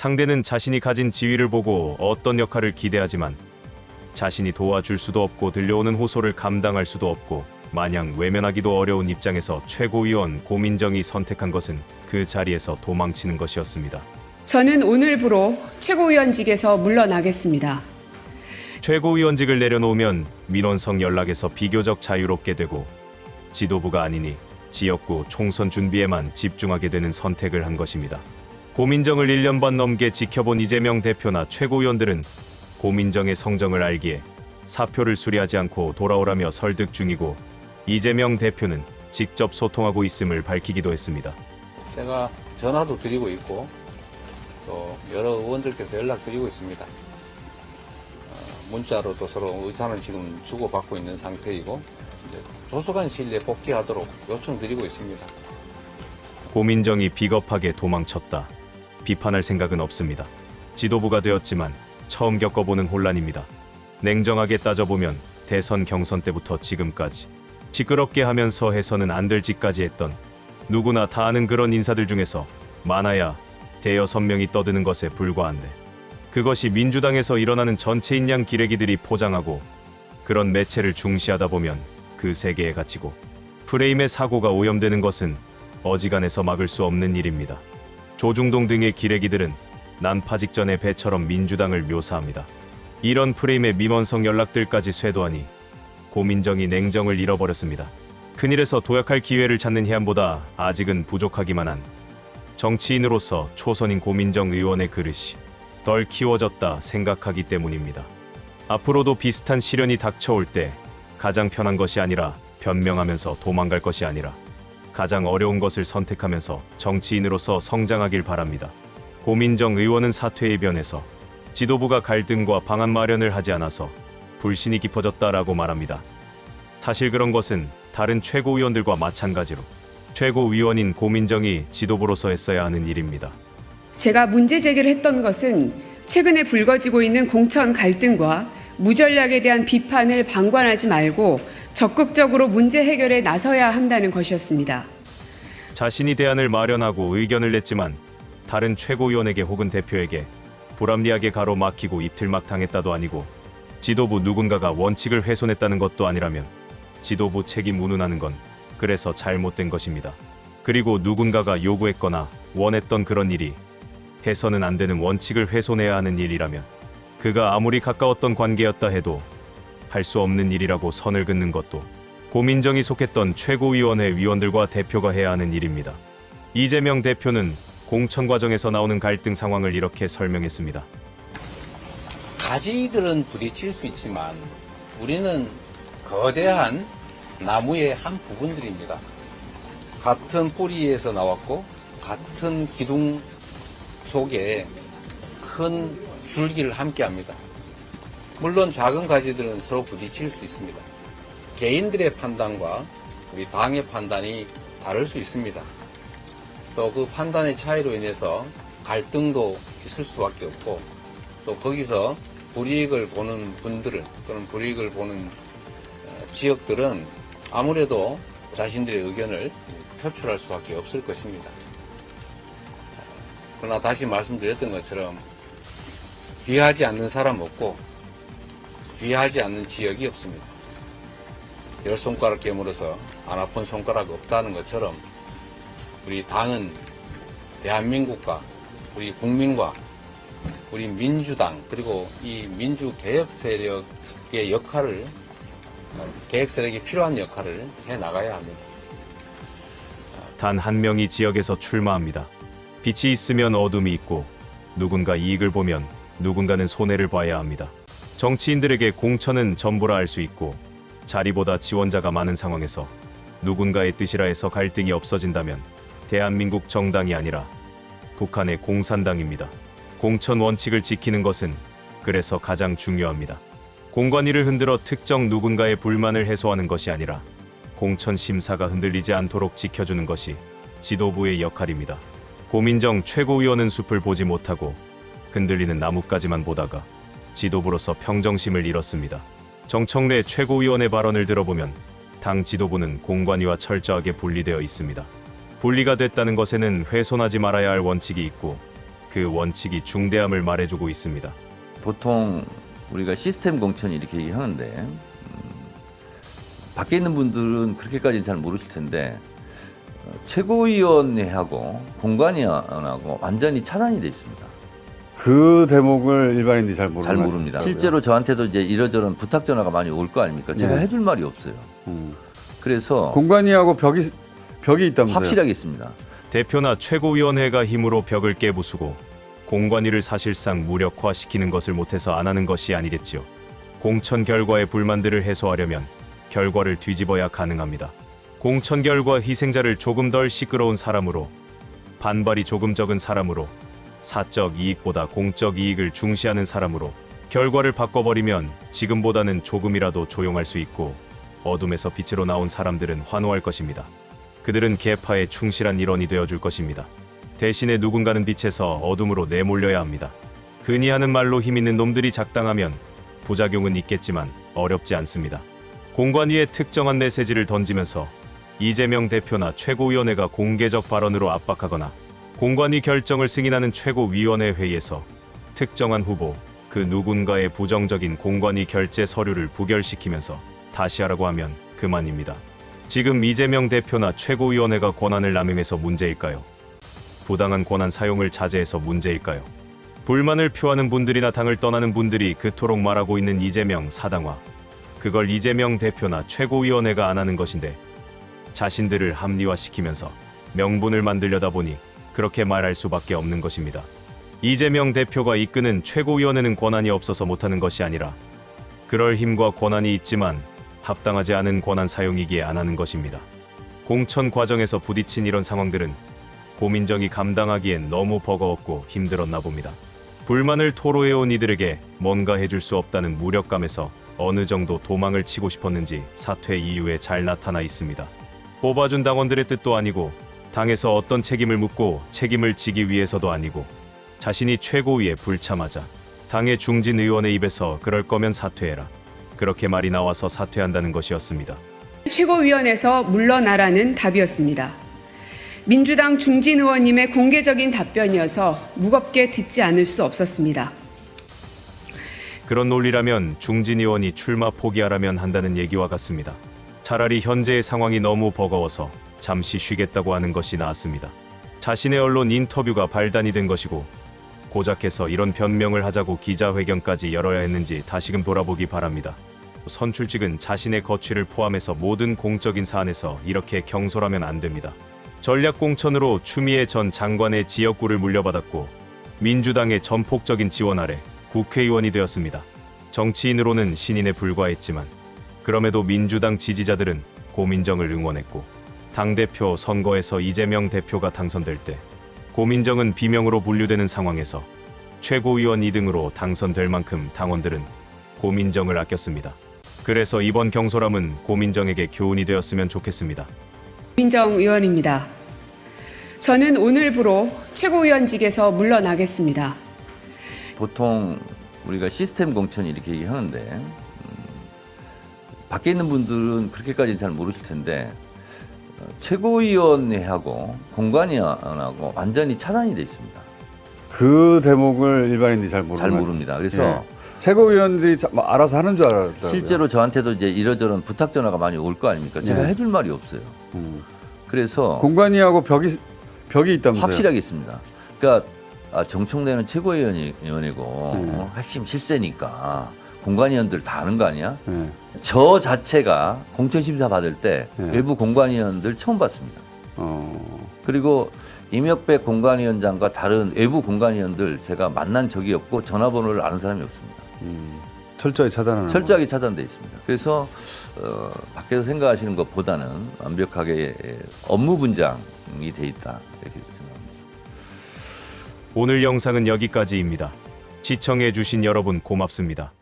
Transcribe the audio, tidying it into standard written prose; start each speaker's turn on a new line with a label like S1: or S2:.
S1: 상대는 자신이 가진 지위를 보고 어떤 역할을 기대하지만 자신이 도와줄 수도 없고 들려오는 호소를 감당할 수도 없고 마냥 외면하기도 어려운 입장에서 최고위원 고민정이 선택한 것은 그 자리에서 도망치는 것이었습니다.
S2: 저는 오늘부로 최고위원직에서 물러나겠습니다.
S1: 최고위원직을 내려놓으면 민원성 연락에서 비교적 자유롭게 되고 지도부가 아니니 지역구 총선 준비에만 집중하게 되는 선택을 한 것입니다. 고민정을 1년 반 넘게 지켜본 이재명 대표나 최고위원들은 고민정의 성정을 알기에 사표를 수리하지 않고 돌아오라며 설득 중이고 이재명 대표는 직접 소통하고 있음을 밝히기도 했습니다.
S3: 제가 전화도 드리고 있고 또 여러 의원들께서 연락드리고 있습니다. 문자로도 서로 의사는 지금 주고받고 있는 상태이고 이제 조속한 시일 내에 복귀하도록 요청드리고 있습니다.
S1: 고민정이 비겁하게 도망쳤다. 비판할 생각은 없습니다. 지도부가 되었지만 처음 겪어보는 혼란입니다. 냉정하게 따져보면 대선 경선 때부터 지금까지 시끄럽게 하면서 해서는 안 될 짓까지 했던 누구나 다 아는 그런 인사들 중에서 많아야 대여섯 명이 떠드는 것에 불과한데 그것이 민주당에서 일어나는 전체인 양 기레기들이 포장하고 그런 매체를 중시하다 보면 그 세계에 갇히고 프레임의 사고가 오염되는 것은 어지간해서 막을 수 없는 일입니다. 조중동 등의 기레기들은 난파 직전의 배처럼 민주당을 묘사합니다. 이런 프레임의 민원성 연락들까지 쇄도하니 고민정이 냉정을 잃어버렸습니다. 큰일에서 도약할 기회를 찾는 해안보다 아직은 부족하기만 한 정치인으로서 초선인 고민정 의원의 그릇이 덜 키워졌다 생각하기 때문입니다. 앞으로도 비슷한 시련이 닥쳐올 때 가장 편한 것이 아니라 변명하면서 도망갈 것이 아니라 가장 어려운 것을 선택하면서 정치인으로서 성장하길 바랍니다. 고민정 의원은 사퇴에 변해서 지도부가 갈등과 방안 마련을 하지 않아서 불신이 깊어졌다라고 말합니다. 사실 그런 것은 다른 최고위원들과 마찬가지로 최고위원인 고민정이 지도부로서 했어야 하는 일입니다.
S2: 제가 문제 제기를 했던 것은 최근에 불거지고 있는 공천 갈등과 무전략에 대한 비판을 방관하지 말고 적극적으로 문제 해결에 나서야 한다는 것이었습니다.
S1: 자신이 대안을 마련하고 의견을 냈지만 다른 최고위원에게 혹은 대표에게 불합리하게 가로막히고 입틀막 당했다도 아니고 지도부 누군가가 원칙을 훼손했다는 것도 아니라면 지도부 책임 운운하는 건 그래서 잘못된 것입니다. 그리고 누군가가 요구했거나 원했던 그런 일이 해서는 안 되는 원칙을 훼손해야 하는 일이라면 그가 아무리 가까웠던 관계였다 해도 할 수 없는 일이라고 선을 긋는 것도 고민정이 속했던 최고위원회 위원들과 대표가 해야 하는 일입니다. 이재명 대표는 공천 과정에서 나오는 갈등 상황을 이렇게 설명했습니다.
S3: 가지들은 부딪힐 수 있지만 우리는 거대한 나무의 한 부분들입니다. 같은 뿌리에서 나왔고 같은 기둥 속에 큰 줄기를 함께합니다. 물론 작은 가지들은 서로 부딪힐 수 있습니다. 개인들의 판단과 우리 당의 판단이 다를 수 있습니다. 또 그 판단의 차이로 인해서 갈등도 있을 수밖에 없고 또 거기서 불이익을 보는 분들은 또는 불이익을 보는 지역들은 아무래도 자신들의 의견을 표출할 수밖에 없을 것입니다. 그러나 다시 말씀드렸던 것처럼 귀하지 않는 사람 없고 귀하지 않는 지역이 없습니다. 열 손가락 깨물어서 안 아픈 손가락 없다는 것처럼 우리 당은 대한민국과 우리 국민과 우리 민주당 그리고 이 민주개혁 세력의 역할을 개혁 세력이 필요한 역할을 해 나가야 합니다.
S1: 단 한 명이 지역에서 출마합니다. 빛이 있으면 어둠이 있고 누군가 이익을 보면 누군가는 손해를 봐야 합니다. 정치인들에게 공천은 전부라 할 수 있고 자리보다 지원자가 많은 상황에서 누군가의 뜻이라 해서 갈등이 없어진다면 대한민국 정당이 아니라 북한의 공산당입니다. 공천 원칙을 지키는 것은 그래서 가장 중요합니다. 공관위를 흔들어 특정 누군가의 불만을 해소하는 것이 아니라 공천 심사가 흔들리지 않도록 지켜주는 것이 지도부의 역할입니다. 고민정 최고위원은 숲을 보지 못하고 흔들리는 나뭇가지만 보다가 지도부로서 평정심을 잃었습니다. 정청래 최고위원의 발언을 들어보면 당 지도부는 공관위와 철저하게 분리되어 있습니다. 분리가 됐다는 것에는 훼손하지 말아야 할 원칙이 있고 그 원칙이 중대함을 말해주고 있습니다.
S4: 보통 우리가 시스템 공천 이렇게 얘기하는데 밖에 있는 분들은 그렇게까지는 잘 모르실 텐데 최고위원회하고 공관위원하고 완전히 차단이 돼 있습니다.
S5: 그 대목을 일반인들이 잘 모르는
S4: 잘
S5: 것
S4: 모릅니다.
S5: 같더라고요.
S4: 실제로 저한테도 이제 이러저런 부탁 전화가 많이 올 거 아닙니까? 제가
S5: 네.
S4: 해줄 말이 없어요. 그래서
S5: 공관위하고 벽이 있다면서요?
S4: 확실하게 있습니다.
S1: 대표나 최고위원회가 힘으로 벽을 깨부수고 공관위를 사실상 무력화시키는 것을 못해서 안 하는 것이 아니겠지요. 공천 결과의 불만들을 해소하려면 결과를 뒤집어야 가능합니다. 공천 결과 희생자를 조금 덜 시끄러운 사람으로, 반발이 조금 적은 사람으로, 사적 이익보다 공적 이익을 중시하는 사람으로 결과를 바꿔버리면 지금보다는 조금이라도 조용할 수 있고 어둠에서 빛으로 나온 사람들은 환호할 것입니다. 그들은 계파에 충실한 일원이 되어줄 것입니다. 대신에 누군가는 빛에서 어둠으로 내몰려야 합니다. 흔히 하는 말로 힘있는 놈들이 작당하면 부작용은 있겠지만 어렵지 않습니다. 공관위에 특정한 메시지를 던지면서 이재명 대표나 최고위원회가 공개적 발언으로 압박하거나 공관위 결정을 승인하는 최고위원회 회의에서 특정한 후보, 그 누군가의 부정적인 공관위 결재 서류를 부결시키면서 다시 하라고 하면 그만입니다. 지금 이재명 대표나 최고위원회가 권한을 남용해서 문제일까요? 부당한 권한 사용을 자제해서 문제일까요? 불만을 표하는 분들이나 당을 떠나는 분들이 그토록 말하고 있는 이재명 사당화, 그걸 이재명 대표나 최고위원회가 안 하는 것인데 자신들을 합리화시키면서 명분을 만들려다 보니 그렇게 말할 수밖에 없는 것입니다. 이재명 대표가 이끄는 최고위원회는 권한이 없어서 못하는 것이 아니라 그럴 힘과 권한이 있지만 합당하지 않은 권한 사용이기에 안 하는 것입니다. 공천 과정에서 부딪힌 이런 상황들은 고민정이 감당하기엔 너무 버거웠고 힘들었나 봅니다. 불만을 토로해온 이들에게 뭔가 해줄 수 없다는 무력감에서 어느 정도 도망을 치고 싶었는지 사퇴 이후에 잘 나타나 있습니다. 뽑아준 당원들의 뜻도 아니고 당에서 어떤 책임을 묻고 책임을 지기 위해서도 아니고 자신이 최고위에 불참하자 당의 중진 의원의 입에서 그럴 거면 사퇴해라, 그렇게 말이 나와서 사퇴한다는 것이었습니다.
S2: 최고위원회에서 물러나라는 답이었습니다. 민주당 중진 의원님의 공개적인 답변이어서 무겁게 듣지 않을 수 없었습니다.
S1: 그런 논리라면 중진 의원이 출마 포기하라면 한다는 얘기와 같습니다. 차라리 현재의 상황이 너무 버거워서 잠시 쉬겠다고 하는 것이 나았습니다. 자신의 언론 인터뷰가 발단이 된 것이고 고작해서 이런 변명을 하자고 기자회견까지 열어야 했는지 다시금 돌아보기 바랍니다. 선출직은 자신의 거취를 포함해서 모든 공적인 사안에서 이렇게 경솔하면 안 됩니다. 전략공천으로 추미애 전 장관의 지역구를 물려받았고 민주당의 전폭적인 지원 아래 국회의원이 되었습니다. 정치인으로는 신인에 불과했지만 그럼에도 민주당 지지자들은 고민정을 응원했고 당대표 선거에서 이재명 대표가 당선될 때 고민정은 비명으로 분류되는 상황에서 최고위원 2등으로 당선될 만큼 당원들은 고민정을 아꼈습니다. 그래서 이번 경솔함은 고민정에게 교훈이 되었으면 좋겠습니다.
S2: 민정 의원입니다. 저는 오늘부로 최고위원직에서 물러나겠습니다.
S4: 보통 우리가 시스템 공천 이렇게 얘기하는데 밖에 있는 분들은 그렇게까지는 잘 모르실 텐데 최고위원회하고 공관위원하고 완전히 차단이 돼 있습니다.
S5: 그 대목을 일반인들이 잘 모르는
S4: 잘
S5: 것
S4: 모릅니다.
S5: 같아요.
S4: 그래서
S5: 예. 최고위원들이 알아서 하는 줄 알았더라고요.
S4: 실제로 저한테도 이제 이러저런 부탁 전화가 많이 올 거 아닙니까? 제가
S5: 네.
S4: 해줄 말이 없어요. 그래서
S5: 공관위하고 벽이 있다면서요?
S4: 확실하게 있습니다. 그러니까 정청래는 최고위원이고 핵심 실세니까 공관위원들 다 아는 거 아니야?
S5: 예.
S4: 저 자체가 공천심사 받을 때
S5: 네.
S4: 외부 공관위원들 처음 봤습니다. 그리고 임혁백 공관위원장과 다른 외부 공관위원들 제가 만난 적이 없고 전화번호를 아는 사람이 없습니다.
S5: 철저히 차단하는
S4: 철저하게 차단돼 있습니다. 그래서 밖에서 생각하시는 것보다는 완벽하게 업무 분장이 돼 있다 이렇게 생각합니다.
S1: 오늘 영상은 여기까지입니다. 시청해주신 여러분 고맙습니다.